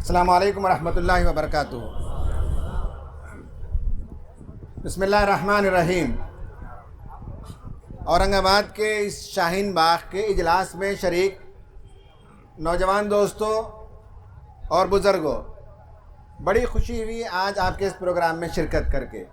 अस्सलामु अलैकुम वरहमतुल्लाहि वबरकातुहू। बिस्मिल्लाहिर्रहमानिर्रहीम। औरंगाबाद के इस शाहीन बाग के इजलास में शरीक नौजवान दोस्तों और बुज़ुर्गों, बड़ी खुशी हुई आज आपके इस प्रोग्राम में शिरकत करके।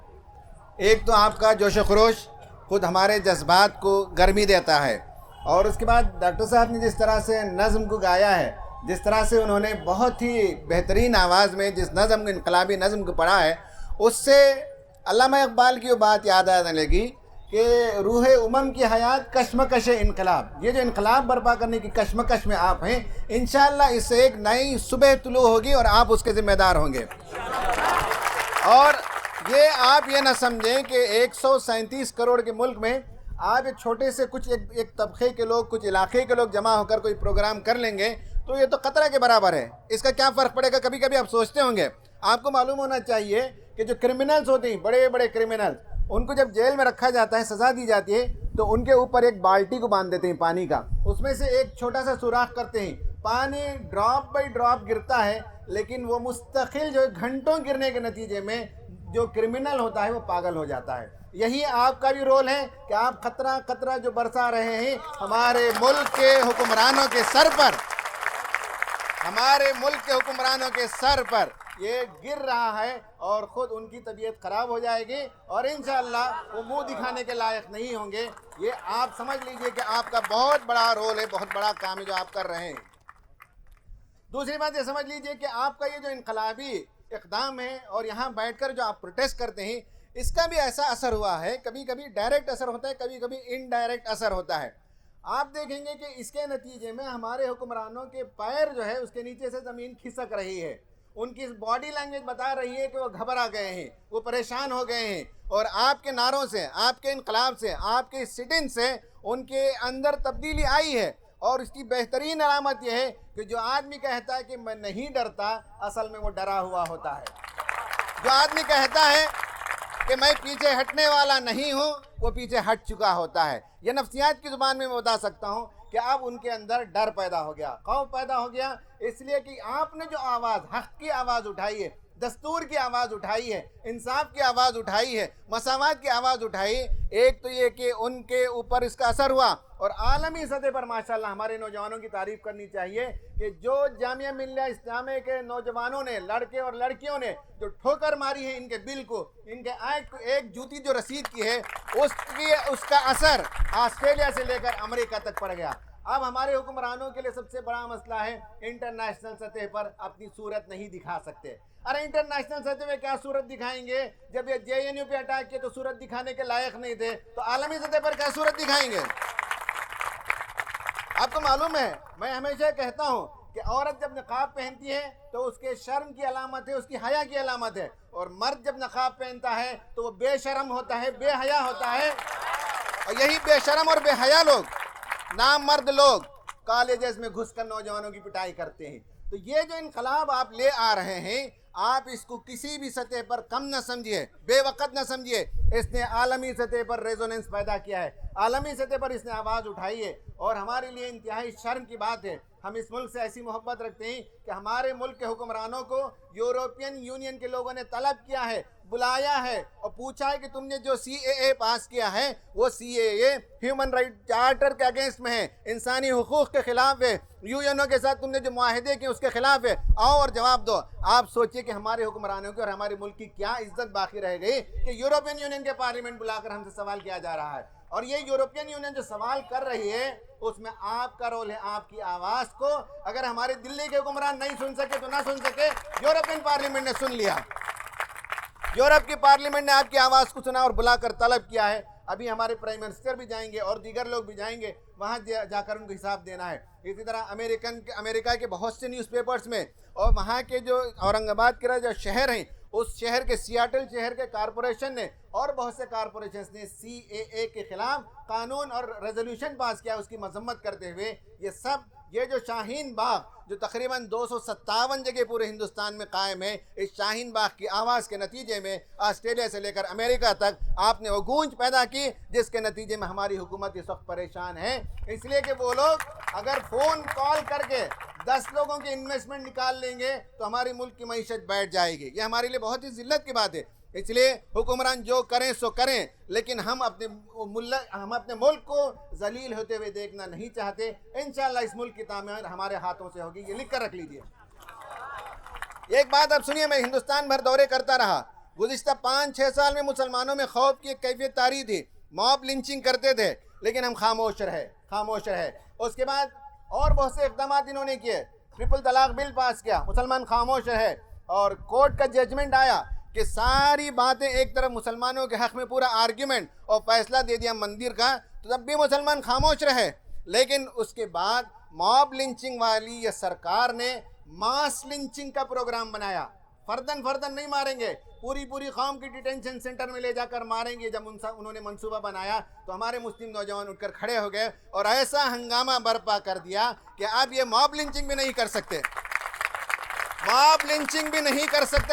एक तो आपका जोश व खरोश ख़ुद हमारे जज्बात को गर्मी देता है, और उसके बाद डॉक्टर साहब ने जिस तरह से नज़्म को गाया है, जिस तरह से उन्होंने बहुत ही बेहतरीन आवाज़ में जिस नज़्म इनकलाबी नज़्म को पढ़ा है, उससे अल्लामा इक़बाल की वो बात याद आने लगी कि रूह उमम की हयात कश्मकश इनकलाब। ये जो इनकलाब बर्पा करने की कश्मकश में आप हैं, इंशाअल्लाह इससे एक नई सुबह तुलू होगी और आप उसके ज़िम्मेदार होंगे। और ये आप ये ना समझें कि 137 करोड़ के मुल्क में आप एक छोटे से कुछ एक तबके के लोग, कुछ इलाके के लोग जमा होकर कोई प्रोग्राम कर लेंगे तो ये तो खतरा के बराबर है। इसका क्या फ़र्क पड़ेगा? कभी कभी आप सोचते होंगे, आपको मालूम होना चाहिए कि जो क्रिमिनल्स होते हैं, बड़े बड़े क्रिमिनल्स, उनको जब जेल में रखा जाता है, सज़ा दी जाती है, तो उनके ऊपर एक बाल्टी को बांध देते हैं पानी का, उसमें से एक छोटा सा सुराख करते हैं, पानी ड्रॉप बाई ड्रॉप गिरता है, लेकिन वो मुस्तकिल जो घंटों गिरने के नतीजे में जो क्रिमिनल होता है वो पागल हो जाता है। यही आपका भी रोल है कि आप खतरा खतरा जो बरसा रहे हैं हमारे मुल्क के हुक्मरानों के सर पर, हमारे मुल्क के हुक्मरानों के सर पर ये गिर रहा है, और ख़ुद उनकी तबीयत ख़राब हो जाएगी और इंशाअल्लाह वो मुंह दिखाने के लायक नहीं होंगे। ये आप समझ लीजिए कि आपका बहुत बड़ा रोल है, बहुत बड़ा काम है जो आप कर रहे हैं। दूसरी बात ये समझ लीजिए कि आपका ये जो इनकलाबी इक़दाम है और यहाँ बैठकर जो आप प्रोटेस्ट करते हैं, इसका भी ऐसा असर हुआ है, कभी कभी डायरेक्ट असर होता है, कभी कभी इनडायरेक्ट असर होता है। आप देखेंगे कि इसके नतीजे में हमारे हुक्मरानों के पैर जो है उसके नीचे से ज़मीन खिसक रही है, उनकी बॉडी लैंग्वेज बता रही है कि वो घबरा गए हैं, वो परेशान हो गए हैं, और आपके नारों से, आपके इनकलाब से, आपके सिटिंग से उनके अंदर तब्दीली आई है। और इसकी बेहतरीन अलामत यह है कि जो आदमी कहता है कि मैं नहीं डरता, असल में वो डरा हुआ होता है। जो आदमी कहता है कि मैं पीछे हटने वाला नहीं हूँ, वो पीछे हट चुका होता है। ये नफ्सियात की ज़ुबान में मैं बता सकता हूँ कि अब उनके अंदर डर पैदा हो गया, खौफ पैदा हो गया, इसलिए कि आपने जो आवाज़, हक़ की आवाज़ उठाई है, दस्तूर की आवाज़ उठाई है, इंसाफ की आवाज़ उठाई है, मसावात की आवाज़ उठाई। एक तो ये कि उनके ऊपर इसका असर हुआ, और आलमी सतह पर माशाल्लाह हमारे नौजवानों की तारीफ़ करनी चाहिए कि जो जामिया मिल्लिया इस्लामिया के नौजवानों ने, लड़के और लड़कियों ने जो ठोकर मारी है इनके बिल को, इनके एक्ट को, एक जूती जो रसीद की है उसका असर ऑस्ट्रेलिया से लेकर अमेरिका तक पड़ गया। अब हमारे हुक्मरानों के लिए सबसे बड़ा मसला है, इंटरनेशनल सतह पर अपनी सूरत नहीं दिखा सकते। अरे इंटरनेशनल सतह में क्या सूरत दिखाएंगे? जब ये JNU पे अटैक किए तो सूरत दिखाने के लायक नहीं थे, तो आलमी सतह पर क्या सूरत दिखाएंगे? आपको मालूम है, मैं हमेशा कहता हूँ कि औरत जब नकाब पहनती है तो उसके शर्म की अलामत है, उसकी हया की अलामत है, और मर्द जब नकाब पहनता है तो वो बेशर्म होता है, बेहया होता है। और यही बेशर्म और बेहया लोग, नामर्द लोग, कॉलेजेस में घुसकर नौजवानों की पिटाई करते हैं। तो ये जो इनकलाब आप ले आ रहे हैं, आप इसको किसी भी सतह पर कम न समझिए, बेवकत न समझिए। इसने आलमी सतह पर रेजोनेंस पैदा किया है, आलमी सतह पर इसने आवाज़ उठाई है, और हमारे लिए इंतहाई शर्म की बात है। हम इस मुल्क से ऐसी मोहब्बत रखते हैं कि हमारे मुल्क के हुक्मरानों को यूरोपियन यूनियन के लोगों ने तलब किया है, बुलाया है और पूछा है कि तुमने जो CAA पास किया है वो CAA ह्यूमन राइट चार्टर के अगेंस्ट में है, इंसानी हुकूक के ख़िलाफ़ है, UNO के साथ तुमने जो मुआहदे किए उसके ख़िलाफ़ है, आओ और जवाब दो। आप सोचिए कि हमारे हुक्मरानों की और हमारे मुल्क की क्या इज्जत बाकी रह गई कि यूरोपियन यूनियन के पार्लियामेंट बुलाकर हमसे सवाल किया जा रहा है। और ये यूरोपियन यूनियन जो सवाल कर रही है उसमें आपका रोल है, आपकी आवाज़ को अगर हमारे दिल्ली के हुक्मरान नहीं सुन सके तो ना सुन सके, यूरोपियन पार्लियामेंट ने सुन लिया। यूरोप की पार्लियामेंट ने आपकी आवाज़ को सुना और बुलाकर तलब किया है। अभी हमारे प्राइम मिनिस्टर भी जाएंगे और दीगर लोग भी जाएंगे, वहाँ जाकर उनको हिसाब देना है। इसी तरह अमेरिका के बहुत से न्यूज़पेपर्स में, और वहाँ के जो औरंगाबाद के जो शहर हैं, उस शहर के सियाटल शहर के कारपोरेशन ने और बहुत से कारपोरेशन ने CAA के ख़िलाफ़ कानून और रेजोल्यूशन पास किया, उसकी मजम्मत करते हुए। ये जो शाहीन बाग जो तकरीबन 257 जगह पूरे हिंदुस्तान में कायम है, इस शाहीन बाग की आवाज़ के नतीजे में ऑस्ट्रेलिया से लेकर अमेरिका तक आपने वो गूंज पैदा की, जिसके नतीजे में हमारी हुकूमत इस वक्त परेशान है। इसलिए कि वो लोग अगर फ़ोन कॉल करके 10 लोगों के इन्वेस्टमेंट निकाल लेंगे तो हमारे मुल्क की मईशत बैठ जाएगी। ये हमारे लिए बहुत ही जिल्लत की बात है। इसलिए हुक्मरान जो करें सो करें, लेकिन हम अपने मुल्क को जलील होते हुए देखना नहीं चाहते। इंशाअल्लाह इस मुल्क की तामीर हमारे हाथों से होगी, ये लिख कर रख लीजिए। एक बात अब सुनिए, मैं हिंदुस्तान भर दौरे करता रहा। गुज़िश्ता 5-6 साल में मुसलमानों में खौफ की एक कैफियत तारी थी, मॉब लिंचिंग करते थे, लेकिन हम खामोश रहे। उसके बाद और बहुत से इक़दाम इन्होंने किए, ट्रिपल तलाक बिल पास किया, मुसलमान खामोश रहे, और कोर्ट का जजमेंट आया कि सारी बातें एक तरफ मुसलमानों के हक़ में पूरा आर्ग्यूमेंट और फैसला दे दिया मंदिर का, तो तब भी मुसलमान खामोश रहे। लेकिन उसके बाद मॉब लिंचिंग वाली ये सरकार ने मास लिंचिंग का प्रोग्राम बनाया। फर्दन नहीं मारेंगे, पूरी कौम की डिटेंशन सेंटर में ले जाकर मारेंगे। जब उन्होंने मंसूबा बनाया तो हमारे मुस्लिम नौजवान उठकर खड़े हो गए और ऐसा हंगामा बर्पा कर दिया कि अब ये मॉब लिंचिंग भी नहीं कर सकते,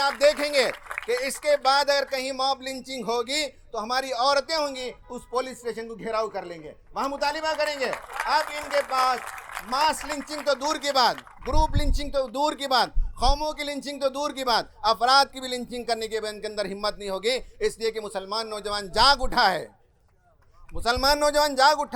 आप देखेंगे कि इसके बाद अगर कहीं मॉब लिंचिंग होगी तो हमारी औरतें होंगी, उस पुलिस स्टेशन को घेराव कर लेंगे, वहाँ मुतालिबा करेंगे। अब इनके पास मास लिंचिंग तो दूर की बात, ग्रुप लिंचिंग तो दूर की बात, कौमों की लिंचिंग तो दूर की बात, अफराद की भी लिंचिंग करने के इनके अंदर हिम्मत नहीं होगी। इसलिए कि मुसलमान नौजवान जाग उठा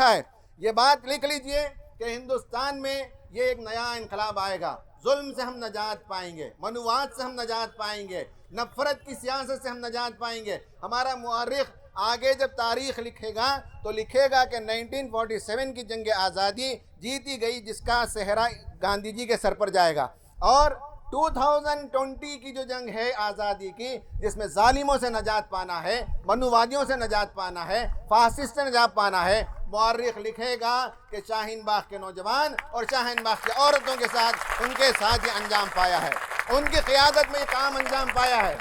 है। ये बात लिख लीजिए कि हिंदुस्तान में ये एक नया इनकलाब आएगा। जुल्म से हम नजात पाएंगे, मनुवाद से हम नजात पाएंगे, नफ़रत की सियासत से हम नजात पाएंगे। हमारा मुअर्रिख आगे जब तारीख़ लिखेगा तो लिखेगा कि 1947 की जंग आज़ादी जीती गई, जिसका सेहरा गांधी जी के सर पर जाएगा, और 2020 की जो जंग है आज़ादी की, जिसमें जालिमों से नजात पाना है, मनुवादियों से नजात पाना है, फासिस्ट से नजात पाना है, मुअर्रिख लिखेगा कि शाहीन बाग के नौजवान और शाहीन बाग की औरतों के साथ, उनके साथ ये अंजाम पाया है, उनकी क़ियादत में ये काम अंजाम पाया है।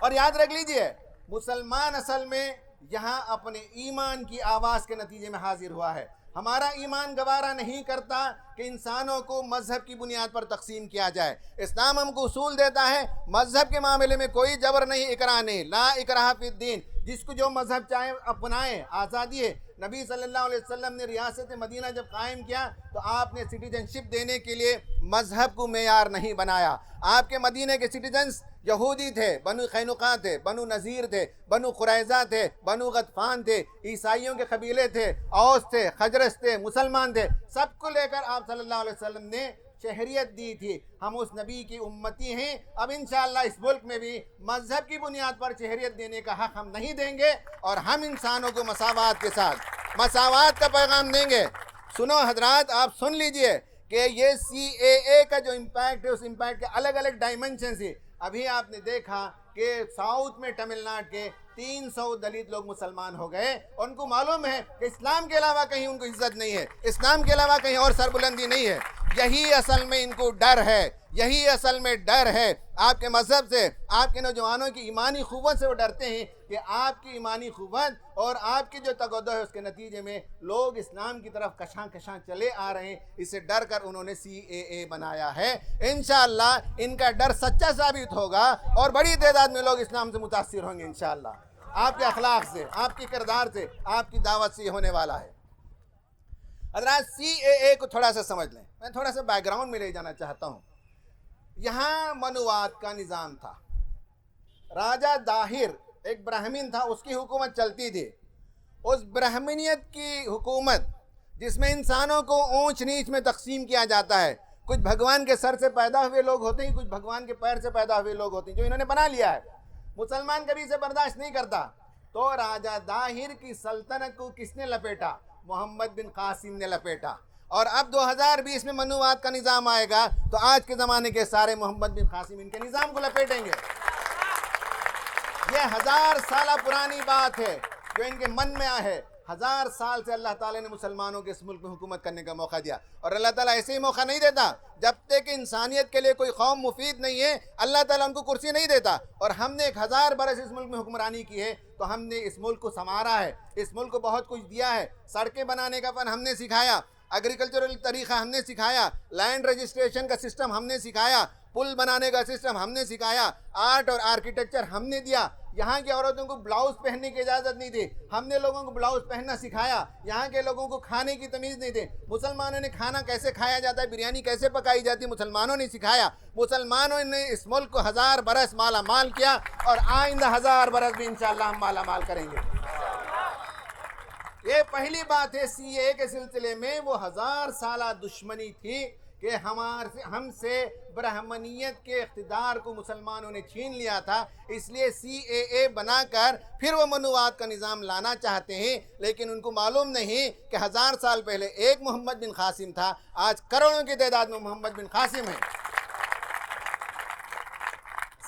और याद रख लीजिए, मुसलमान असल में यहाँ अपने ईमान की आवाज़ के नतीजे में हाजिर हुआ है। हमारा ईमान गवारा नहीं करता कि इंसानों को मजहब की बुनियाद पर तकसीम किया जाए। इस्लाम हमको उसूल देता है, मजहब के मामले में कोई जबर नहीं, इकराह नहीं, ला इकराह फिद्दीन, जिसको जो मजहब चाहे अपनाए, आज़ादी है। नबी सल्लल्लाहु अलैहि वसल्लम ने रियासत मदीना जब कायम किया तो आपने सिटीजनशिप देने के लिए मजहब को मेयार नहीं बनाया। आपके मदीने के सिटीजन्स यहूदी थे, बनु कैनुका थे, बनु नज़ीर थे, बनु कुरैज़ा थे, बनु गतफ़ान थे, ईसाइयों के कबीले थे, औस थे, खजरस थे, मुसलमान थे, सबको लेकर आप सल्लल्लाहु अलैहि वसल्लम ने शहरियत दी थी। हम उस नबी की उम्मती हैं। अब इंशाअल्लाह इस मुल्क में भी मजहब की बुनियाद पर शहरियत देने का हक़ हम नहीं देंगे, और हम इंसानों को मसावात के साथ मसावात का पैगाम देंगे। सुनो हजरात, आप सुन लीजिए कि ये CAA का जो इम्पैक्ट है, उस इम्पैक्ट के अलग अलग डायमेंशन है। अभी आपने देखा कि साउथ में तमिलनाडु के 300 दलित लोग मुसलमान हो गए। उनको मालूम है कि इस्लाम के अलावा कहीं उनको इज्जत नहीं है, इस्लाम के अलावा कहीं और सरबुलंदी नहीं है। यही असल में इनको डर है, यही असल में डर है आपके मजहब से, आपके नौजवानों की ईमानी क़ुव्वत से। वो डरते हैं कि आपकी ईमानी क़ुव्वत और आपकी जो तगद्दो है, उसके नतीजे में लोग इस्लाम की तरफ कशां चले आ रहे हैं। इससे डर कर उन्होंने CAA बनाया है। इंशाअल्लाह इनका डर सच्चा साबित होगा और बड़ी तादाद में लोग इस्लाम से मुतासिर होंगे इंशाअल्लाह। आपके अखलाक से, आपके किरदार से, आपकी दावत से होने वाला है। हज़रात, CAA को थोड़ा सा समझ लें। मैं थोड़ा सा बैकग्राउंड में ले जाना चाहता हूँ। यहाँ मनुवाद का निज़ाम था। राजा दाहिर एक ब्राह्मण था, उसकी हुकूमत चलती थी। उस ब्राह्मणियत की हुकूमत जिसमें इंसानों को ऊंच नीच में तकसीम किया जाता है, कुछ भगवान के सर से पैदा हुए लोग होते हैं, कुछ भगवान के पैर से पैदा हुए लोग होते हैं, जो इन्होंने बना लिया है। मुसलमान कभी इसे बर्दाश्त नहीं करता। तो राजा दाहिर की सल्तनत को किसने लपेटा? मोहम्मद बिन कासिम ने लपेटा। और अब 2020 में मनुवाद का निज़ाम आएगा तो आज के ज़माने के सारे मोहम्मद बिन कासिम इनके निज़ाम को लपेटेंगे। ये 1000 साल पुरानी बात है जो इनके मन में है। 1000 साल से अल्लाह ताला ने मुसलमानों के इस मुल्क में हुकूमत करने का मौका दिया, और अल्लाह ताला ऐसे ही मौका नहीं देता। जब तक इंसानियत के लिए कोई कौम मुफीद नहीं है, अल्लाह ताला उनको कुर्सी नहीं देता। और हमने 1000 बरस इस मुल्क में हुक्मरानी की है, तो हमने इस मुल्क को संवारा है, इस मुल्क को बहुत कुछ दिया है। सड़कें बनाने का फन हमने सिखाया, एग्रीकल्चरल तरीक़ा हमने सिखाया, लैंड रजिस्ट्रेशन का सिस्टम हमने सिखाया, पुल बनाने का सिस्टम हमने सिखाया, आर्ट और आर्किटेक्चर हमने दिया। यहाँ की औरतों को ब्लाउज पहनने की इजाज़त नहीं थी, हमने लोगों को ब्लाउज पहनना सिखाया। यहाँ के लोगों को खाने की तमीज़ नहीं थी, मुसलमानों ने खाना कैसे खाया जाता है, बिरयानी कैसे पकाई जाती है, मुसलमानों ने सिखाया। मुसलमानों ने इस मुल्क को 1000 बरस माला माल किया और आइंदा 1000 बरस भी इंशाअल्लाह हम माला माल करेंगे। ये पहली बात है। सीएए के सिलसिले में वो 1000 साला दुश्मनी थी कि हमसे ब्राह्मणियत के इख्तिदार को मुसलमानों ने छीन लिया था, इसलिए सीएए बनाकर फिर वो मनुवाद का निज़ाम लाना चाहते हैं। लेकिन उनको मालूम नहीं कि 1000 साल पहले एक मोहम्मद बिन कासिम था, आज करोड़ों की तादाद में मोहम्मद बिन कासिम है।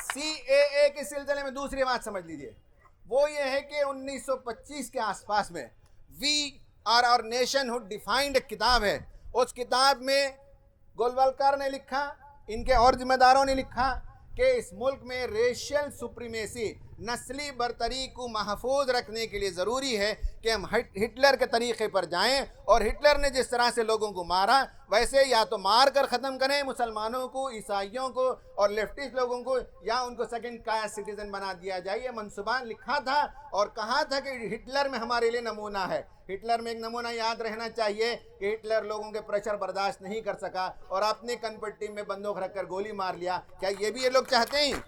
सीएए के सिलसिले में दूसरी बात समझ लीजिए, वो ये है कि 1925 के आसपास में we or our nationhood defined एक किताब है। उस किताब में गोलवलकर ने लिखा, इनके और जिम्मेदारों ने लिखा कि इस मुल्क में रेशियल सुप्रीमेसी, नस्ली बरतरी को महफूज रखने के लिए ज़रूरी है कि हम हिटलर के तरीक़े पर जाएं और हिटलर ने जिस तरह से लोगों को मारा वैसे या तो मार कर ख़त्म करें मुसलमानों को, ईसाइयों को और लेफ्टिस्ट लोगों को, या उनको सेकंड क्लास सिटीज़न बना दिया जाए। ये मनसूबा लिखा था और कहा था कि हिटलर में हमारे लिए नमूना है। हिटलर में एक नमूना याद रहना चाहिए कि हिटलर लोगों के प्रेशर बर्दाश्त नहीं कर सका और अपने कनपट्टी में बंदूक रखकर गोली मार लिया। क्या ये भी ये लोग चाहते हैं?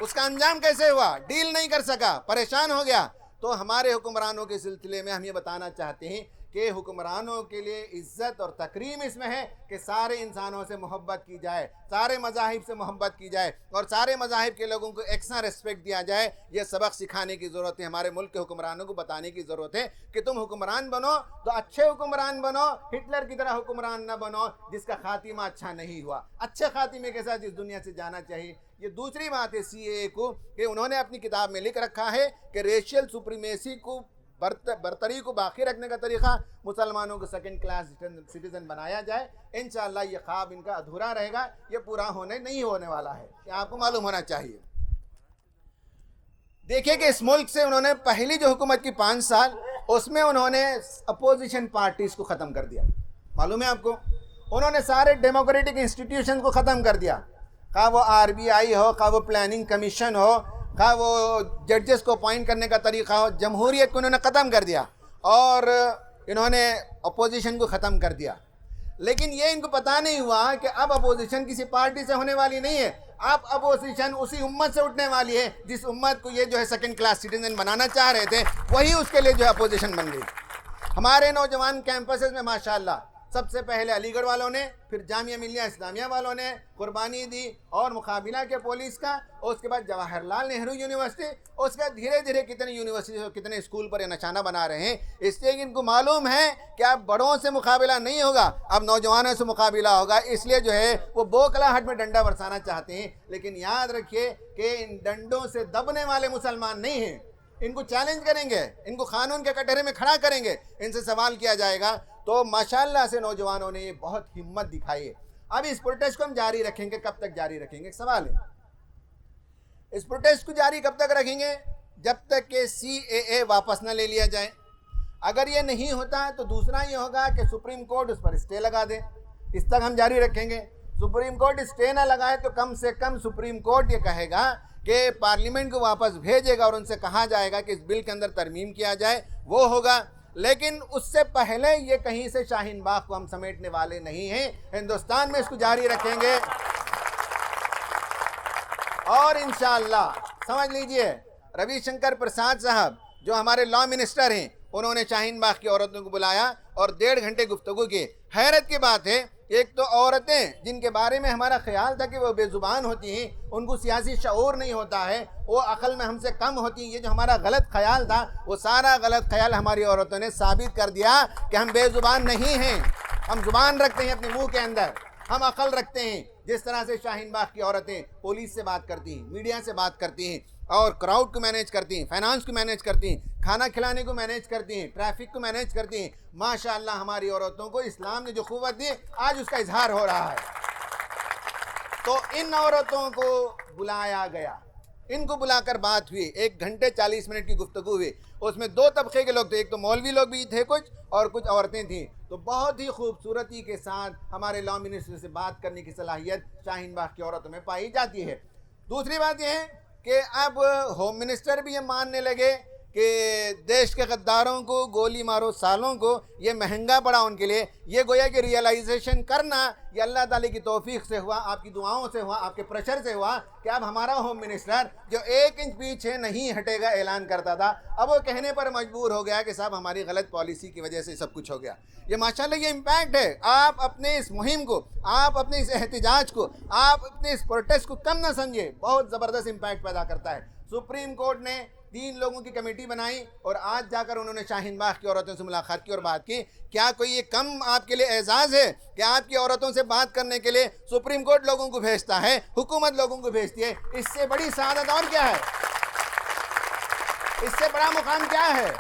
उसका अंजाम कैसे हुआ? डील नहीं कर सका, परेशान हो गया। तो हमारे हुक्मरानों के सिलसिले में हम ये बताना चाहते हैं कि हुक्मरानों के लिए इज़्ज़त और तकरीम इसमें है कि सारे इंसानों से मोहब्बत की जाए, सारे मज़ाहिब से मोहब्बत की जाए और सारे मज़ाहिब के लोगों को एक सा रिस्पेक्ट दिया जाए। ये सबक सिखाने की ज़रूरत है, हमारे मुल्क के हुक्मरानों को बताने की ज़रूरत है कि तुम हुक्मरान बनो तो अच्छे हुक्मरान बनो, हिटलर की तरह हुक्मरान न बनो जिसका खातिमा अच्छा नहीं हुआ। अच्छे खातिमे के साथ इस दुनिया से जाना चाहिए। ये दूसरी बात है सीएए को कि उन्होंने अपनी किताब में लिख रखा है कि रेशियल सुप्रीमेसी को बरतरी को बाकी रखने का तरीक़ा मुसलमानों को सेकंड क्लास सिटीज़न बनाया जाए। इंशाअल्लाह ये ख्वाब इनका अधूरा रहेगा, ये पूरा नहीं होने वाला है, ये आपको मालूम होना चाहिए। देखिए कि इस मुल्क से उन्होंने पहली जो हुकूमत की 5 साल, उसमें उन्होंने अपोजिशन पार्टीज़ को ख़त्म कर दिया। मालूम है आपको, उन्होंने सारे डेमोक्रेटिक इंस्टीट्यूशन को ख़त्म कर दिया, खा वो RBI हो, खा वो प्लानिंग कमीशन हो, खा वो जजेस को अपॉइंट करने का तरीक़ा हो। जमहूरियत को उन्होंने ख़त्म कर दिया और इन्होंने अपोजिशन को ख़त्म कर दिया। लेकिन ये इनको पता नहीं हुआ कि अब अपोजिशन किसी पार्टी से होने वाली नहीं है, अब अपोजिशन उसी उम्मत से उठने वाली है जिस उम्मत को ये जो है सेकंड क्लास सिटीजन बनाना चाह रहे थे, वही उसके लिए जो है अपोजिशन बन गई। हमारे नौजवान कैंपसेस में माशाअल्लाह सबसे पहले अलीगढ़ वालों ने, फिर जामिया मिलिया इस्लामिया वालों ने कुर्बानी दी और मुकाबला के पुलिस का, और उसके बाद जवाहरलाल नेहरू यूनिवर्सिटी, उसके बाद धीरे धीरे कितने यूनिवर्सिटी कितने स्कूल पर ये निशाना बना रहे हैं। इसलिए इनको मालूम है कि अब बड़ों से मुकाबला नहीं होगा, अब नौजवानों से मुकाबला होगा। इसलिए जो है वो बोखलाहट में डंडा बरसाना चाहते हैं। लेकिन याद रखिए कि इन डंडों से दबने वाले मुसलमान नहीं हैं। इनको चैलेंज करेंगे, इनको कानून के कटहरे में खड़ा करेंगे, इनसे सवाल किया जाएगा। तो माशाअल्लाह से नौजवानों ने ये बहुत हिम्मत दिखाई है। अब इस प्रोटेस्ट को हम जारी रखेंगे, कब तक जारी रखेंगे? एक सवाल है। इस प्रोटेस्ट को जारी कब तक रखेंगे? जब तक कि CAA वापस न ले लिया जाए। अगर ये नहीं होता तो दूसरा ये होगा कि सुप्रीम कोर्ट उस पर स्टे लगा दे। इस तक हम जारी रखेंगे। सुप्रीम कोर्ट स्टे ना लगाए तो कम से कम सुप्रीम कोर्ट ये कहेगा कि पार्लियामेंट को वापस भेजेगा और उनसे कहा जाएगा कि इस बिल के अंदर तरमीम किया जाए, वो होगा। लेकिन उससे पहले ये कहीं से शाहीन बाग को हम समेटने वाले नहीं हैं। हिंदुस्तान में इसको जारी रखेंगे और इंशाअल्लाह समझ लीजिए, रविशंकर प्रसाद साहब जो हमारे लॉ मिनिस्टर हैं, उन्होंने शाहीन बाग की औरतों को बुलाया और 1.5 घंटे गुफ्तगू की। हैरत की बात है, एक तो औरतें जिनके बारे में हमारा ख्याल था कि वो बेजुबान होती हैं, उनको सियासी शऊर नहीं होता है, वो अकल में हमसे कम होती हैं। ये जो हमारा गलत ख्याल था, वो सारा गलत ख्याल हमारी औरतों ने साबित कर दिया कि हम बेजुबान नहीं हैं। हम जुबान रखते हैं अपने मुंह के अंदर, हम अकल रखते हैं। जिस तरह से शाहीन बाग की औरतें पुलिस से बात करती हैं, मीडिया से बात करती हैं और क्राउड को मैनेज करती हैं, फाइनेंस को मैनेज करती हैं, खाना खिलाने को मैनेज करती हैं, ट्रैफिक को मैनेज करती हैं। माशाअल्लाह हमारी औरतों को इस्लाम ने जो क़ुव्वत दी, आज उसका इजहार हो रहा है। तो इन औरतों को बुलाया गया, इनको बुलाकर बात हुई। 1 घंटे 40 मिनट की गुफ्तगू हुई। उसमें 2 तबके के लोग थे, एक तो मौलवी लोग भी थे कुछ, और कुछ औरतें थीं। तो बहुत ही खूबसूरती के साथ हमारे लॉ मिनिस्टर से बात करने की सलाहियत शाहीन बाग की औरतों में पाई जाती है। दूसरी बात यह है कि अब होम मिनिस्टर भी ये मानने लगे कि देश के गद्दारों को गोली मारो सालों को, ये महंगा पड़ा उनके लिए। ये गोया कि रियलाइजेशन करना ये अल्लाह ताला की तौफीक से हुआ, आपकी दुआओं से हुआ, आपके प्रेशर से हुआ कि अब हमारा होम मिनिस्टर जो 1 इंच पीछे नहीं हटेगा ऐलान करता था, अब वो कहने पर मजबूर हो गया कि साहब हमारी गलत पॉलिसी की वजह से सब कुछ हो गया। ये माशाल्लाह ये इम्पैक्ट है। आप अपने इस मुहिम को, आप अपने इस एहतिजाज को, आप अपने इस प्रोटेस्ट को कम ना समझे, बहुत ज़बरदस्त इम्पैक्ट पैदा करता है। सुप्रीम कोर्ट ने 3 लोगों की कमेटी बनाई और आज जाकर उन्होंने शाहीन बाग की औरतों से मुलाकात की और बात की। क्या कोई ये कम आपके लिए एजाज़ है कि आपकी औरतों से बात करने के लिए सुप्रीम कोर्ट लोगों को भेजता है, हुकूमत लोगों को भेजती है? इससे बड़ी सआदत और क्या है? इससे बड़ा मुकाम क्या है?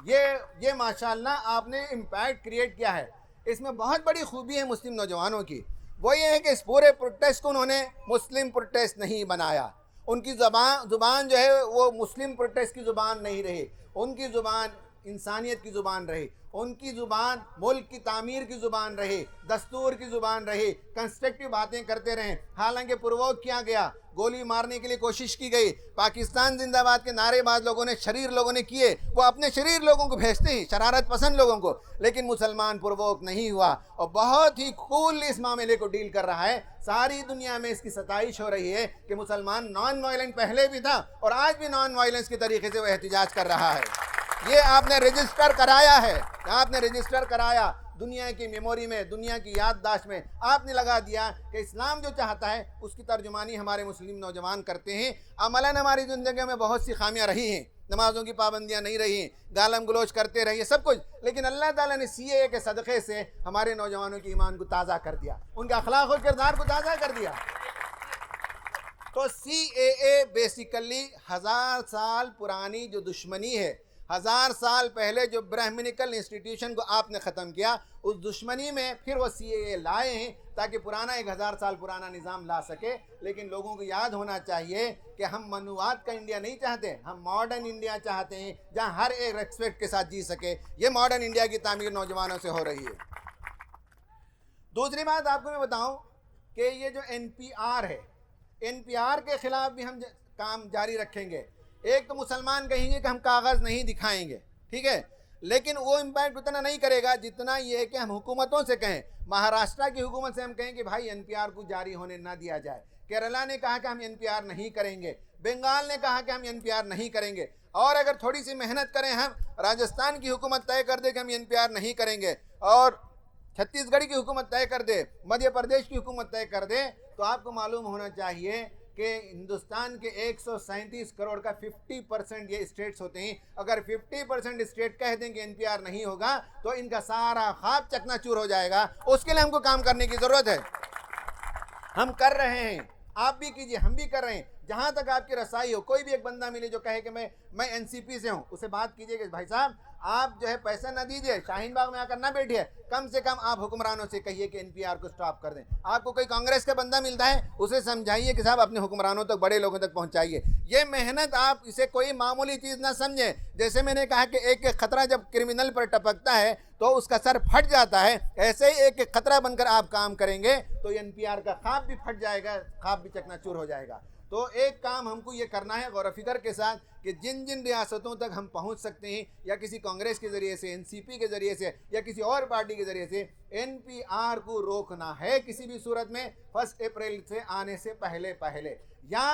ये माशाल्लाह आपने इम्पैक्ट क्रिएट किया है। इसमें बहुत बड़ी खूबी है मुस्लिम नौजवानों की। वो ये है कि इस पूरे प्रोटेस्ट को उन्होंने मुस्लिम प्रोटेस्ट नहीं बनाया। उनकी ज़ुबान जो है वो मुस्लिम प्रोटेस्ट की ज़ुबान नहीं रही, उनकी ज़ुबान इंसानियत की ज़ुबान रही, उनकी ज़ुबान मुल्क की तामीर की ज़ुबान रही, दस्तूर की ज़ुबान रही, कंस्ट्रक्टिव बातें करते रहें। हालांकि प्रोवोक किया गया, गोली मारने के लिए कोशिश की गई, पाकिस्तान जिंदाबाद के नारेबाज लोगों ने, शरीर लोगों ने किए, वो अपने शरीर लोगों को भेजते हैं, शरारत पसंद लोगों को, लेकिन मुसलमान प्रोवोक नहीं हुआ और बहुत ही कूल इस मामले को डील कर रहा है। सारी दुनिया में इसकी सताइश हो रही है कि मुसलमान नॉन वायलेंट पहले भी था और आज भी नॉन वायलेंस के तरीके से वो एहतिजाज कर रहा है। ये आपने रजिस्टर कराया है, आपने रजिस्टर कराया दुनिया की मेमोरी में, दुनिया की याददाश्त में आपने लगा दिया कि इस्लाम जो चाहता है उसकी तर्जुमानी हमारे मुस्लिम नौजवान करते हैं। अमलन हमारी ज़िंदगी में बहुत सी खामियां रही हैं, नमाजों की पाबंदियां नहीं रही, गालम गलोच करते रहिए सब कुछ, लेकिन अल्लाह ताला ने CAA के सदक़े से हमारे नौजवानों के ईमान को ताज़ा कर दिया, उनके अखलाक और किरदार को ताज़ा कर दिया। तो CAA बेसिकली 1000 साल पुरानी जो दुश्मनी है, 1000 साल पहले जो ब्राह्मणिकल इंस्टीट्यूशन को आपने ख़त्म किया, उस दुश्मनी में फिर वो CAA लाए हैं ताकि पुराना 1000 साल पुराना निज़ाम ला सके। लेकिन लोगों को याद होना चाहिए कि हम मनुवाद का इंडिया नहीं चाहते, हम मॉडर्न इंडिया चाहते हैं जहां हर एक रेस्पेक्ट के साथ जी सके। ये मॉडर्न इंडिया की तामीर नौजवानों से हो रही है। दूसरी बात आपको मैं बताऊं कि ये जो NPR है, NPR के ख़िलाफ़ भी हम काम जारी रखेंगे। एक तो मुसलमान कहेंगे कि हम कागज़ नहीं दिखाएंगे, ठीक है, लेकिन वो इम्पैक्ट उतना नहीं करेगा जितना ये है कि हम हुकूमतों से कहें। महाराष्ट्र की हुकूमत से हम कहें कि भाई NPR को जारी होने ना दिया जाए। केरला ने कहा कि हम NPR नहीं करेंगे, बंगाल ने कहा कि हम NPR नहीं करेंगे, और अगर थोड़ी सी मेहनत करें हम, राजस्थान की हुकूमत तय कर दे कि हम NPR नहीं करेंगे, और छत्तीसगढ़ की हुकूमत तय कर दे, मध्य प्रदेश की हुकूमत तय कर दे, तो आपको मालूम होना चाहिए कि हिंदुस्तान के 137 करोड़ का 50% ये स्टेट्स होते हैं। अगर 50% स्टेट कह दें कि NPR नहीं होगा तो इनका सारा ख्वाब चकनाचूर हो जाएगा। उसके लिए हमको काम करने की ज़रूरत है। हम कर रहे हैं, आप भी कीजिए, हम भी कर रहे हैं। जहाँ तक आपकी रसाई हो, कोई भी एक बंदा मिले जो कहे कि मैं NCP से हूँ, उससे बात कीजिए कि भाई साहब आप जो है पैसा ना दीजिए, शाहीन बाग में आकर ना बैठिए, कम से कम आप हुक्मरानों से कहिए कि NPR को स्टॉप कर दें। आपको कोई कांग्रेस का बंदा मिलता है, उसे समझाइए कि साहब अपने हुक्मरानों तक, बड़े लोगों तक पहुंचाइए। ये मेहनत आप इसे कोई मामूली चीज़ ना समझें। जैसे मैंने कहा कि एक एक खतरा जब क्रिमिनल पर टपकता है तो उसका सर फट जाता है, ऐसे ही एक एक खतरा बनकर आप काम करेंगे तो NPR का ख्वाब भी फट जाएगा, ख्वाब भी चकनाचूर हो जाएगा। तो एक काम हमको ये करना है गौर फिक्र के साथ कि जिन जिन रियासतों तक हम पहुंच सकते हैं, या किसी कांग्रेस के ज़रिए से, NCP के ज़रिए से, या किसी और पार्टी के ज़रिए से, NPR को रोकना है किसी भी सूरत में 1 अप्रैल से आने से पहले। या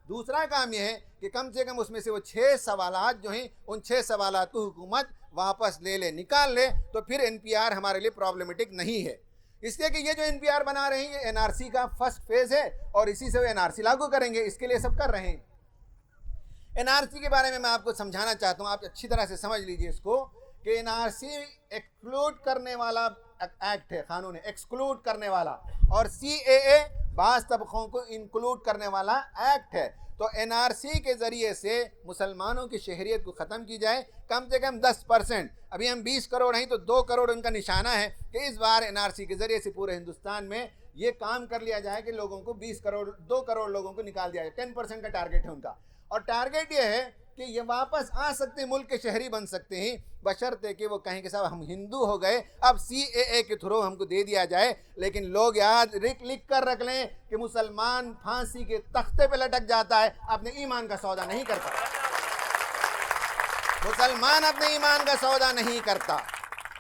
दूसरा काम यह है कि कम से कम उसमें से वो 6 सवालात जो हैं, उन 6 सवालात को हुकूमत वापस ले ले, निकाल ले, तो फिर NPR हमारे लिए प्रॉब्लमेटिक नहीं है। इसलिए कि ये जो NPR बना रहे हैं ये NRC का फर्स्ट फेज़ है और इसी से वो NRC लागू करेंगे, इसके लिए सब कर रहे हैं। NRC के बारे में मैं आपको समझाना चाहता हूँ, आप अच्छी तरह से समझ लीजिए इसको कि NRC एक्सक्लूड करने वाला एक्ट है, कानून है, एक्सक्लूड करने वाला, और CAA बाज़ तबकों को इंक्लूड करने वाला एक्ट है। तो NRC के ज़रिए से मुसलमानों की शहरियत को ख़त्म की जाए, कम से कम 10%। अभी हम 20 करोड़ हैं तो 2 करोड़ उनका निशाना है कि इस बार NRC के ज़रिए से पूरे हिंदुस्तान में ये काम कर लिया जाए कि लोगों को 2 करोड़ लोगों को निकाल दिया जाए। 10% का टारगेट है उनका, और टारगेट ये है कि ये वापस आ सकते हैं, मुल्क के शहरी बन सकते हैं, बशर्ते कि वो कहें कि साहब हम हिंदू हो गए, अब CAA के थ्रू हमको दे दिया जाए। लेकिन लोग याद लिख कर रख लें कि मुसलमान फांसी के तख्ते पे लटक जाता है, अपने ईमान का सौदा नहीं करता। मुसलमान अपने ईमान का सौदा नहीं करता।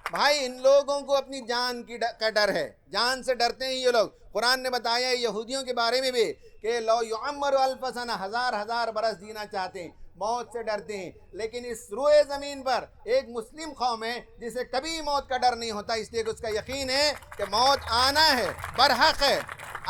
भाई इन लोगों को अपनी जान का डर है, जान से डरते हैं ये लोग। कुरान ने बताया है यहूदियों के बारे में भी कि लो युअम्मरु अल्फ सना, हजार बरस जीना चाहते हैं, मौत से डरते हैं। लेकिन इस रुए ज़मीन पर एक मुस्लिम कौम है जिसे कभी मौत का डर नहीं होता, इसलिए कि उसका यकीन है कि मौत आना है, बरहक है।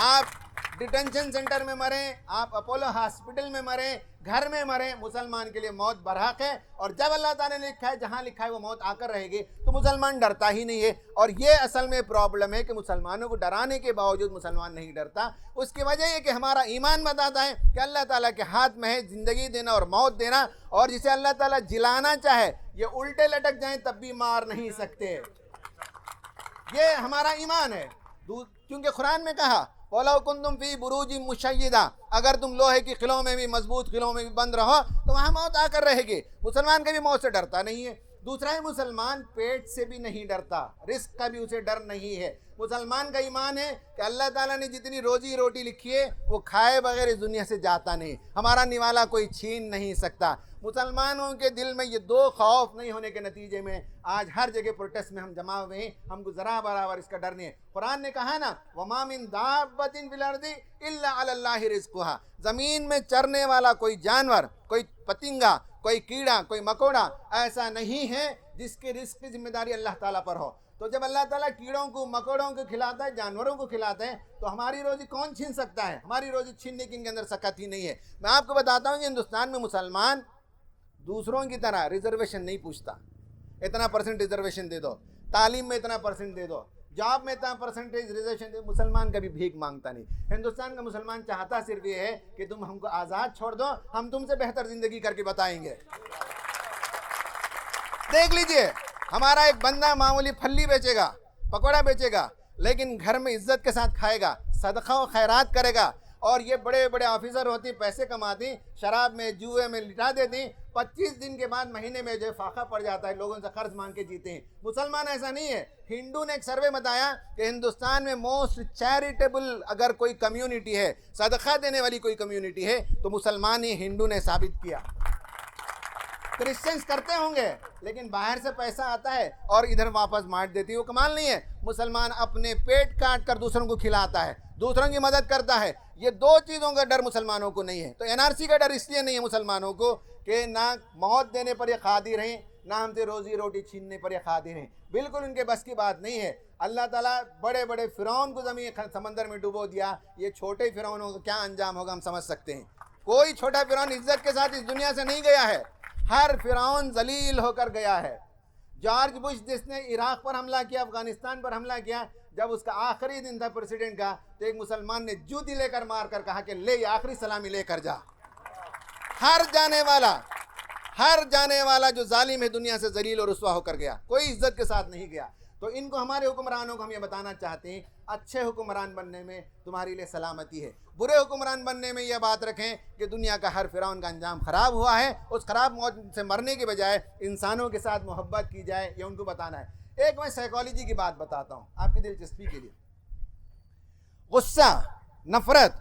आप डिटेंशन सेंटर में मरें, आप अपोलो हॉस्पिटल में मरें, घर में मरें, मुसलमान के लिए मौत बरहक है। और जब अल्लाह ताला ने लिखा है, जहाँ लिखा है वो मौत आकर रहेगी, तो मुसलमान डरता ही नहीं है। और ये असल में प्रॉब्लम है कि मुसलमानों को डराने के बावजूद मुसलमान नहीं डरता। उसकी वजह है कि हमारा ईमान बताता है कि अल्लाह ताला के हाथ में है ज़िंदगी देना और मौत देना, और जिसे अल्लाह ताला जिलाना चाहे ये उल्टे लटक जाएं तब भी मार नहीं सकते। ये हमारा ईमान है। क्योंकि कुरान में कहा वलौ कुंतुम फी बुरूजिन मुशय्यदा, अगर तुम लोहे की किलों में भी, मजबूत किलों में भी बंद रहो तो वहाँ मौत आकर रहेगी। मुसलमान कभी मौत से डरता नहीं है। दूसरा है मुसलमान पेट से भी नहीं डरता, रिस्क का भी उसे डर नहीं है। मुसलमान का ईमान है कि अल्लाह ताला ने जितनी रोजी रोटी लिखी है वो खाए बगैर इस दुनिया से जाता नहीं, हमारा निवाला कोई छीन नहीं सकता। मुसलमानों के दिल में ये दो खौफ नहीं होने के नतीजे में आज हर जगह प्रोटेस्ट में हम जमा हुए हैं, हमको ज़रा बराबर इसका डर नहीं है। कुरान ने कहा ना वमा मिन दाब्बतिन फिल अर्दि इल्ला अलल्लाहि रिज़्कुहा, ज़मीन में चरने वाला कोई जानवर, कोई पतिंगा, कोई कीड़ा, कोई मकोड़ा ऐसा नहीं है जिसके रिस्क की जिम्मेदारी अल्लाह ताला पर हो। तो जब अल्लाह ताला कीड़ों को, मकोड़ों को खिलाता है, जानवरों को खिलाते हैं, तो हमारी रोज़ी कौन छीन सकता है? हमारी रोज़ी छीनने की इनके अंदर सकत ही नहीं है। मैं आपको बताता हूँ कि हिंदुस्तान में मुसलमान दूसरों की तरह रिजर्वेशन नहीं पूछता, इतना परसेंट रिजर्वेशन दे दो, तालीम में इतना परसेंट दे दो, जॉब में इतना परसेंटेज रिजर्वेशन दे। मुसलमान कभी भीख मांगता नहीं। हिंदुस्तान का मुसलमान चाहता सिर्फ ये है कि तुम हमको आज़ाद छोड़ दो, हम तुमसे बेहतर ज़िंदगी करके बताएंगे। देख लीजिए, हमारा एक बंदा मामूली फल्ली बेचेगा, पकौड़ा बेचेगा, लेकिन घर में इज्जत के साथ खाएगा, सदका व खैरात करेगा। और ये बड़े बड़े ऑफिसर होती, पैसे कमाती, शराब में, जुए में लिटा देती, 25 दिन के बाद, महीने में जो फाका पड़ जाता है, लोगों से कर्ज मांग के जीते हैं। मुसलमान ऐसा नहीं है। हिंदू ने एक सर्वे बताया कि हिंदुस्तान में मोस्ट चैरिटेबल अगर कोई कम्युनिटी है, सदका देने वाली कोई कम्युनिटी है, तो मुसलमान ही हिंदू ने साबित किया। क्रिश्चियंस करते होंगे, लेकिन बाहर से पैसा आता है और इधर वापस बांट देती है, वो कमाल नहीं है। मुसलमान अपने पेट काट कर दूसरों को खिलाता है, दूसरों की मदद करता है। ये दो चीज़ों का डर मुसलमानों को नहीं है। तो NRC का डर इसलिए नहीं है मुसलमानों को कि ना मौत देने पर ये कादिर हैं, ना हमसे रोज़ी रोटी छीनने पर ये कादिर हैं। बिल्कुल उनके बस की बात नहीं है। अल्लाह ताला बड़े बड़े फ़िरौन को ज़मीन समंदर में डुबो दिया, ये छोटे फ़िरौनों का क्या अंजाम होगा हम समझ सकते हैं। कोई छोटा फ़िरौन इज्जत के साथ इस दुनिया से नहीं गया है, हर फ़िरौन जलील होकर गया है। जॉर्ज बुश जिसने इराक़ पर हमला किया, अफ़गानिस्तान पर हमला किया, जब उसका आखिरी दिन था प्रेसिडेंट का, तो एक मुसलमान ने जूती लेकर मार कर कहा कि ले आखिरी सलामी लेकर जा। हर जाने वाला जो जालिम है दुनिया से जलील और रुस्वा होकर गया, कोई इज्जत के साथ नहीं गया। तो इनको, हमारे हुक्मरानों को हम ये बताना चाहते हैं, अच्छे हुक्मरान बनने में तुम्हारे लिए सलामती है। बुरे हुक्मरान बनने में यह बात रखें कि दुनिया का हर फ़िरौन का अंजाम ख़राब हुआ है, उस ख़राब मौत से मरने के बजाय इंसानों के साथ मोहब्बत की जाए, ये उनको बताना है। एक मैं साइकोलॉजी की बात बताता हूँ आपकी दिलचस्पी के लिए। गुस्सा, नफ़रत,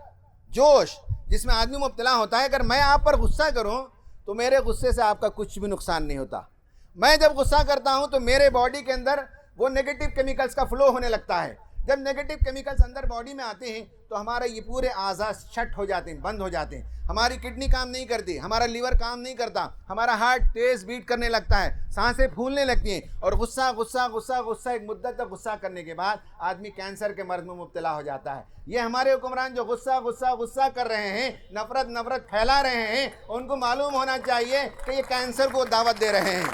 जोश जिसमें आदमी मुब्तला होता है, अगर मैं आप पर गुस्सा करूँ तो मेरे गुस्से से आपका कुछ भी नुकसान नहीं होता। मैं जब गुस्सा करता हूँ तो मेरे बॉडी के अंदर वो नेगेटिव केमिकल्स का फ्लो होने लगता है। जब नेगेटिव केमिकल्स अंदर बॉडी में आते हैं तो हमारे ये पूरे आज़ा शट हो जाते हैं, बंद हो जाते हैं। हमारी किडनी काम नहीं करती, हमारा लीवर काम नहीं करता, हमारा हार्ट तेज़ बीट करने लगता है, सांसें फूलने लगती हैं। और गुस्सा गुस्सा गुस्सा गुस्सा एक मुद्दत तक गुस्सा करने के बाद आदमी कैंसर के मर्ज में मुब्तला हो जाता है। ये हमारे हुक्मरान जो गुस्सा गुस्सा गुस्सा कर रहे हैं, नफ़रत नफ़रत फैला रहे हैं, उनको मालूम होना चाहिए कि ये कैंसर को दावत दे रहे हैं,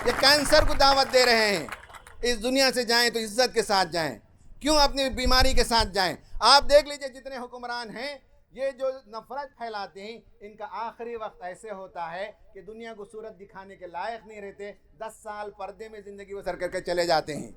ये कैंसर को दावत दे रहे हैं। इस दुनिया से जाएं तो इज्जत के साथ जाएं, क्यों अपनी बीमारी के साथ जाएं। आप देख लीजिए जितने हुक्मरान हैं, ये जो नफ़रत फैलाते हैं, इनका आखिरी वक्त ऐसे होता है कि दुनिया को सूरत दिखाने के लायक नहीं रहते। 10 साल पर्दे में ज़िंदगी बसर करके चले जाते हैं।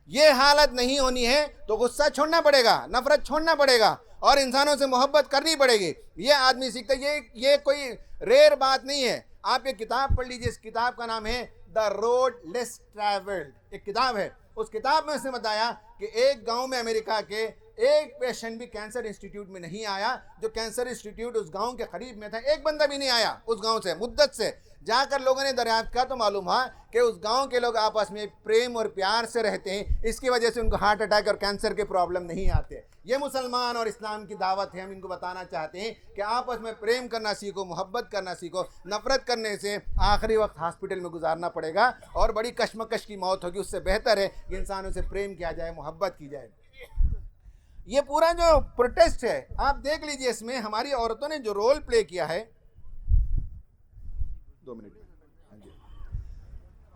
ये हालत नहीं होनी है तो गुस्सा छोड़ना पड़ेगा, नफरत छोड़ना पड़ेगा और इंसानों से मोहब्बत करनी पड़ेगी। ये आदमी सीखता है। ये कोई रेयर बात नहीं है। आप एक किताब पढ़ लीजिए, इस किताब का नाम है द रोड लेस ट्रैवल्ड, एक किताब है। उस किताब में उसने बताया कि एक गांव में अमेरिका के एक पेशेंट भी कैंसर इंस्टीट्यूट में नहीं आया। जो कैंसर इंस्टीट्यूट उस गांव के करीब में था, एक बंदा भी नहीं आया उस गांव से। मुद्दत से जाकर लोगों ने दरियाफ्त किया तो मालूम हुआ कि उस गांव के लोग आपस में प्रेम और प्यार से रहते हैं, इसकी वजह से उनको हार्ट अटैक और कैंसर के प्रॉब्लम नहीं आते। ये मुसलमान और इस्लाम की दावत है। हम इनको बताना चाहते हैं कि आपस में प्रेम करना सीखो, मोहब्बत करना सीखो। नफरत करने से आखिरी वक्त हॉस्पिटल में गुजारना पड़ेगा और बड़ी कश्मकश की मौत होगी। उससे बेहतर है कि इंसानों से प्रेम किया जाए, मोहब्बत की जाए। ये पूरा जो प्रोटेस्ट है आप देख लीजिए, इसमें हमारी औरतों ने जो रोल प्ले किया है, 2 मिनट,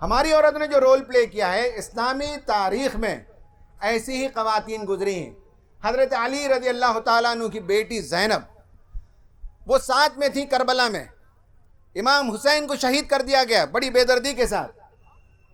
हमारी औरतों ने जो रोल प्ले किया है, इस्लामी तारीख में ऐसी ही ख़वातीन गुजरी हैं। हज़रत अली रज़ी अल्लाह तआला अन्हु की बेटी ज़ैनब, वो साथ में थी करबला में। इमाम हुसैन को शहीद कर दिया गया बड़ी बेदर्दी के साथ।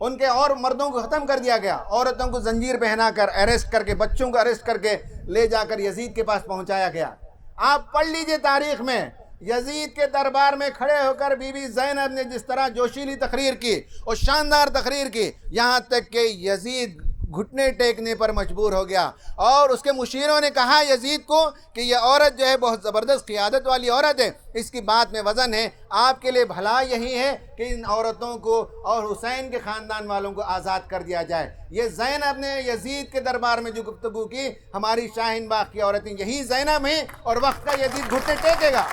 उनके और मर्दों को ख़त्म कर दिया गया। औरतों को जंजीर पहनाकर अरेस्ट करके, बच्चों को अरेस्ट करके ले जाकर यजीद के पास पहुंचाया गया। आप पढ़ लीजिए तारीख में, यजीद के दरबार में खड़े होकर बीबी ज़ैनब ने जिस तरह जोशीली तकरीर की और शानदार तकरीर की, यहाँ तक कि यजीद घुटने टेकने पर मजबूर हो गया। और उसके मुशीरों ने कहा यजीद को कि यह औरत जो है बहुत ज़बरदस्त क़ियादत वाली औरत है, इसकी बात में वज़न है। आपके लिए भला यही है कि इन औरतों को और हुसैन के ख़ानदान वालों को आज़ाद कर दिया जाए। ये ज़ैनब ने यजीद के दरबार में जो गुफ्तगू की, हमारी शाहीन बाग की औरतें यही ज़ैनब हैं। और वक्त का यजीद घुटने टेकेगा,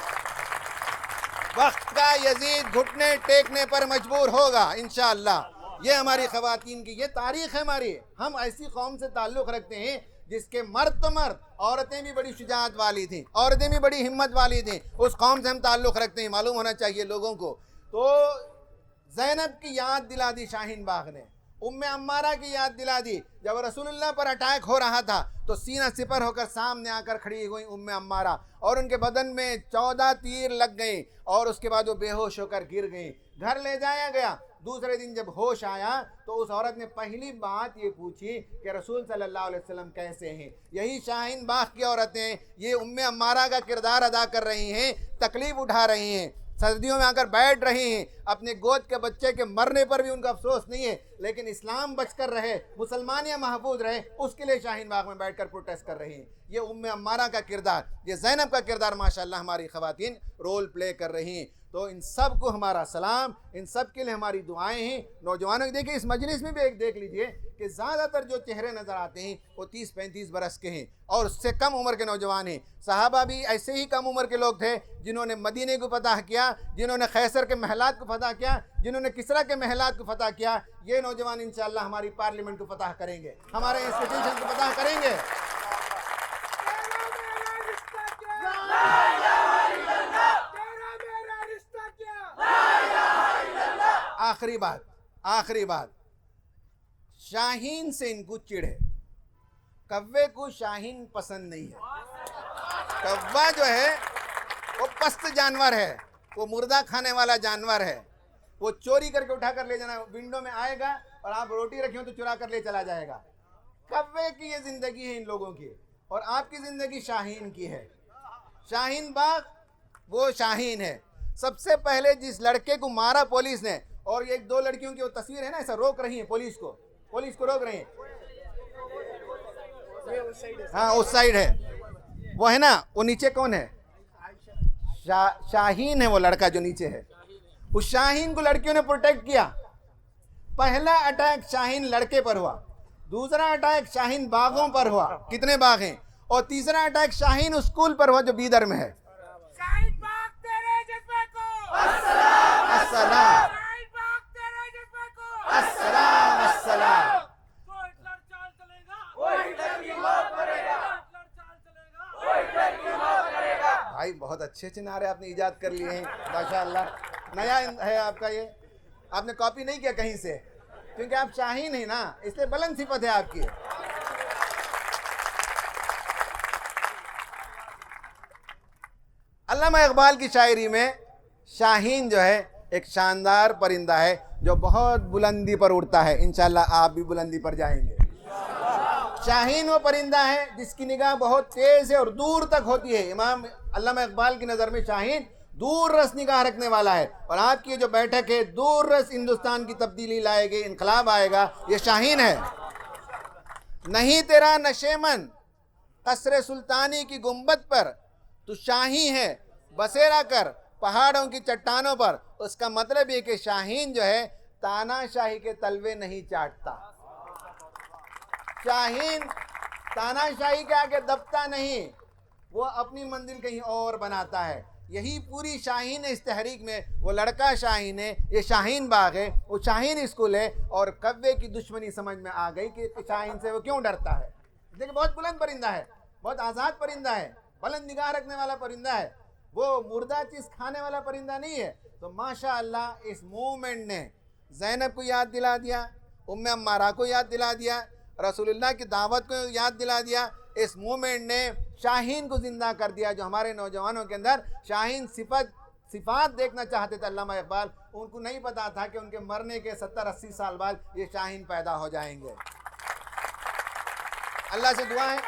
वक्त का यजीद घुटने टेकने पर मजबूर होगा इंशाअल्लाह। ये हमारी ख़वातीन की ये तारीख़ है हमारी। हम ऐसी कौम से ताल्लुक़ रखते हैं जिसके मर्द तो मर्द, औरतें भी बड़ी शुजाअत वाली थी, औरतें भी बड़ी हिम्मत वाली थी। उस कौम से हम ताल्लुक़ रखते हैं, मालूम होना चाहिए लोगों को। तो ज़ैनब की याद दिला दी शाहीन बाग ने, उम्मे अम्मारा की याद दिला दी। जब रसूलुल्लाह पर अटैक हो रहा था तो सीना सिपर होकर सामने आकर खड़ी हुई उम्मे अम्मारा, और उनके बदन में 14 तीर लग गए और उसके बाद वो बेहोश होकर गिर गई। घर ले जाया गया। दूसरे दिन जब होश आया तो उस औरत ने पहली बात ये पूछी कि रसूल सल्लल्लाहु अलैहि वसल्लम कैसे हैं। यही शाहीन बाग की औरतें ये उम्मे अम्मारा का किरदार अदा कर रही हैं, तकलीफ़ उठा रही हैं, सर्दियों में आकर बैठ रही हैं। अपने गोद के बच्चे के मरने पर भी उनका अफसोस नहीं है, लेकिन इस्लाम बचकर रहे, मुसलमानियाँ महफूज रहे, उसके लिए शाहीन बाग में बैठकर प्रोटेस्ट कर रही हैं। ये उम्मे अम्मारा का किरदार, ये ज़ैनब का किरदार माशाअल्लाह हमारी ख़वातीन रोल प्ले कर रही हैं। तो इन सब को हमारा सलाम, इन सब के लिए हमारी दुआएं हैं। नौजवानों को देखिए, इस मजलिस में भी एक देख लीजिए कि ज़्यादातर जो चेहरे नज़र आते हैं वो 30-35 बरस के हैं और उससे कम उम्र के नौजवान हैं। सहाबा भी ऐसे ही कम उम्र के लोग थे जिन्होंने मदीने को फतह किया, जिन्होंने खैसर के महलात को फतह किया, जिन्होंने किसरा के महलात को फतह किया। ये नौजवान इंशाअल्लाह हमारी पार्लियामेंट को फतह करेंगे, हमारे इंस्टीट्यूशन को फतह करेंगे। आखिरी बात, शाहीन से इनको चिढ़ है। कव्वे को शाहीन पसंद नहीं है। कव्वा जो है वो पस्त जानवर है, वो मुर्दा खाने वाला जानवर है। वो चोरी करके उठा कर ले जाना, विंडो में आएगा और आप रोटी रखी हो तो चुरा कर ले चला जाएगा। कव्वे की ये ज़िंदगी है इन लोगों की, और आपकी ज़िंदगी शाहीन की है। शाहीन बाग वो शाहीन है। सबसे पहले जिस लड़के को मारा पुलिस ने, और ये 2 लड़कियों की वो तस्वीर है ना, ऐसा रोक रही है पुलिस को रोक रही है। हाँ उस साइड है वो, है ना, वो नीचे कौन है? शाहीन है वो लड़का जो नीचे है। उस शाहीन को लड़कियों ने प्रोटेक्ट किया। पहला अटैक शाहीन लड़के पर हुआ, दूसरा अटैक शाहीन बागों पर हुआ, कितने बाग हैं, और तीसरा अटैक शाहीन स्कूल पर हुआ जो बीदर में है। शाहीन बाग तेरे जज्बे को अस्सलाम अस्सलाम, शाहीन बाग तेरे जज्बे को अस्सलाम अस्सलाम। वो हिटलर चाल चलेगा, वो हिटलर की मौत करेगा, हिटलर चाल चलेगा, वो हिटलर की मौत करेगा। भाई बहुत अच्छे नारे आपने इजाद कर लिए हैं माशाअल्लाह। नया है आपका ये, आपने कॉपी नहीं किया कहीं से, क्योंकि आप शाहीन हैं ना, इसलिए बुलंद सिफत है आपकी। अल्लामा इकबाल की शायरी में शाहीन जो है एक शानदार परिंदा है जो बहुत बुलंदी पर उड़ता है। इंशाअल्लाह आप भी बुलंदी पर जाएंगे। शाहीन वो परिंदा है जिसकी निगाह बहुत तेज है और दूर तक होती है। इमाम अल्लामा इकबाल की नज़र में शाहीन दूर रस निगाह रखने वाला है। और आज की जो बैठक है, दूर रस हिंदुस्तान की तब्दीली लाएगी, इनकलाब आएगा, ये शाहीन है। नहीं तेरा नशेमन कसरे सुल्तानी की गुंबद पर, तू शाही है बसेरा कर पहाड़ों की चट्टानों पर। उसका मतलब ये कि शाहीन जो है तानाशाही के तलवे नहीं चाटता। शाहीन तानाशाही के आगे दबता नहीं, वो अपनी मंजिल कहीं और बनाता है। यही पूरी शाहीन इस तहरीक में, वो लड़का शाहीन है, ये शाहीन बाग है, वो शाहीन स्कूल है। और कव्वे की दुश्मनी समझ में आ गई कि शाहीन से वो क्यों डरता है। देखिए बहुत बुलंद परिंदा है, बहुत आज़ाद परिंदा है, बुलंद निगाह रखने वाला परिंदा है, वो मुर्दा चीज़ खाने वाला परिंदा नहीं है। तो माशा अल्लाह इस मूवमेंट ने ज़ैनब को याद दिला दिया, उम्मे अम्मारा को याद दिला दिया, रसूलुल्लाह की दावत को याद दिला दिया। इस मूवमेंट ने शाहीन को ज़िंदा कर दिया। जो हमारे नौजवानों के अंदर शाहीन सिफात देखना चाहते थे अल्लामा इकबाल, उनको नहीं पता था कि उनके मरने के 70-80 साल बाद ये शाहीन पैदा हो जाएंगे। अल्लाह से दुआ है।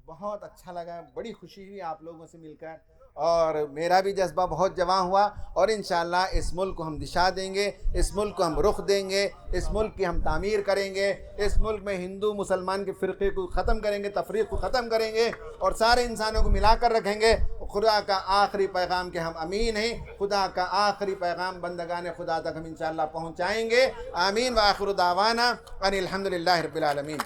बहुत अच्छा लगा, बड़ी खुशी हुई आप लोगों से मिलकर, और मेरा भी जज्बा बहुत जवां हुआ। और इंशाअल्लाह इस मुल्क को हम दिशा देंगे, इस मुल्क को हम रुख देंगे, इस मुल्क की हम तामीर करेंगे। इस मुल्क में हिंदू मुसलमान के फ़िरक़े को ख़त्म करेंगे, तफरीक़ को ख़त्म करेंगे और सारे इंसानों को मिलाकर रखेंगे। खुदा का आखिरी पैगाम के हम अमीन हैं। खुदा का आखिरी पैगाम बंदगान खुदा तक हम इंशाअल्लाह पहुँचाएँगे। आमीन व आखिर दावाना अनिल हम्दुलिल्लाहि रब्बिल आलमीन।